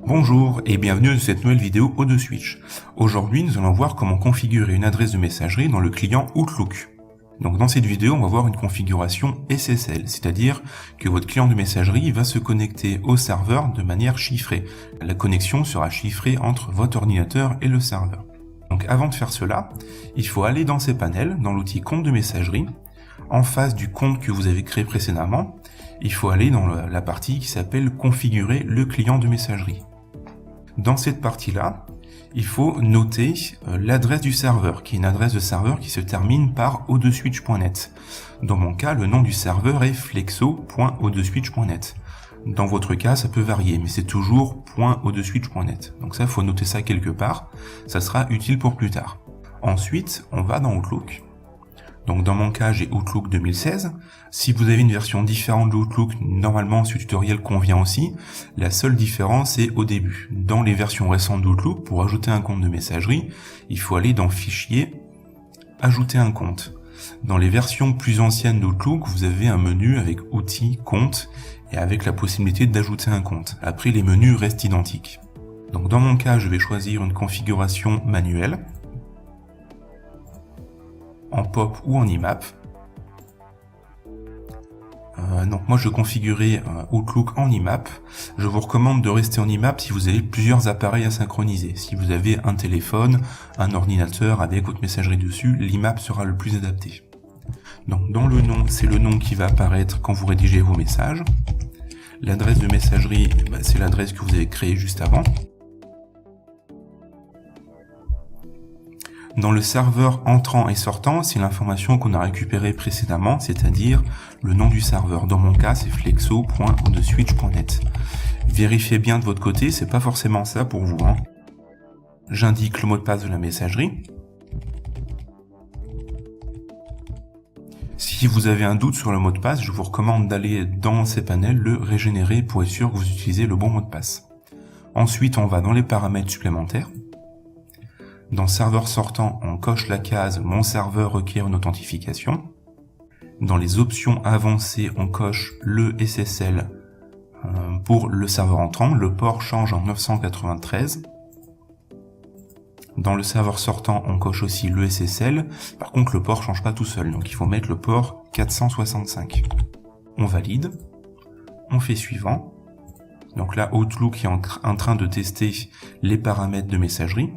Bonjour et bienvenue dans cette nouvelle vidéo O2Switch. Aujourd'hui, nous allons voir comment configurer une adresse de messagerie dans le client Outlook. Donc dans cette vidéo, on va voir une configuration SSL, c'est-à-dire que votre client de messagerie va se connecter au serveur de manière chiffrée. La connexion sera chiffrée entre votre ordinateur et le serveur. Donc avant de faire cela, il faut aller dans ces panels, dans l'outil compte de messagerie, en face du compte que vous avez créé précédemment, il faut aller dans la partie qui s'appelle configurer le client de messagerie. Dans cette partie-là, il faut noter l'adresse du serveur, qui est une adresse de serveur qui se termine par o2switch.net. Dans mon cas, le nom du serveur est flexo.o2switch.net. Dans votre cas, ça peut varier, mais c'est toujours .o2switch.net. Donc ça, il faut noter ça quelque part, ça sera utile pour plus tard. Ensuite, on va dans Outlook. Donc dans mon cas, j'ai Outlook 2016. Si vous avez une version différente de Outlook, normalement ce tutoriel convient aussi. La seule différence est au début. Dans les versions récentes d'Outlook, pour ajouter un compte de messagerie, il faut aller dans Fichier, Ajouter un compte. Dans les versions plus anciennes d'Outlook, vous avez un menu avec Outils, Compte, et avec la possibilité d'ajouter un compte. Après, les menus restent identiques. Donc dans mon cas, je vais choisir une configuration manuelle, en POP ou en IMAP. Donc moi je configurerai Outlook en IMAP. Je vous recommande de rester en IMAP si vous avez plusieurs appareils à synchroniser. Si vous avez un téléphone, un ordinateur avec votre messagerie dessus, l'IMAP sera le plus adapté. Donc dans le nom, c'est le nom qui va apparaître quand vous rédigez vos messages. L'adresse de messagerie, c'est l'adresse que vous avez créée juste avant. Dans le serveur entrant et sortant, c'est l'information qu'on a récupérée précédemment, c'est-à-dire le nom du serveur. Dans mon cas, c'est flexo.o2switch.net. Vérifiez bien de votre côté, c'est pas forcément ça pour vous. J'indique le mot de passe de la messagerie. Si vous avez un doute sur le mot de passe, je vous recommande d'aller dans ces panels, le régénérer pour être sûr que vous utilisez le bon mot de passe. Ensuite, on va dans les paramètres supplémentaires. Dans serveur sortant, on coche la case « Mon serveur requiert une authentification ». Dans les options avancées, on coche le SSL pour le serveur entrant. Le port change en 993. Dans le serveur sortant, on coche aussi le SSL. Par contre, le port change pas tout seul, donc il faut mettre le port 465. On valide. On fait suivant. Donc là, Outlook est en train de tester les paramètres de messagerie.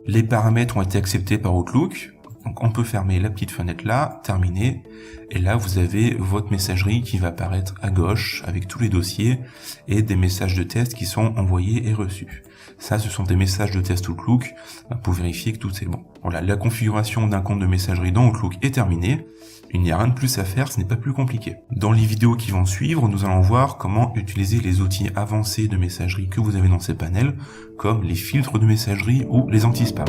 Les paramètres ont été acceptés par Outlook, donc on peut fermer la petite fenêtre là, terminer, et là vous avez votre messagerie qui va apparaître à gauche avec tous les dossiers et des messages de test qui sont envoyés et reçus. Ça, ce sont des messages de test Outlook pour vérifier que tout est bon. Voilà, la configuration d'un compte de messagerie dans Outlook est terminée. Il n'y a rien de plus à faire, ce n'est pas plus compliqué. Dans les vidéos qui vont suivre, nous allons voir comment utiliser les outils avancés de messagerie que vous avez dans ces panels, comme les filtres de messagerie ou les anti-spam.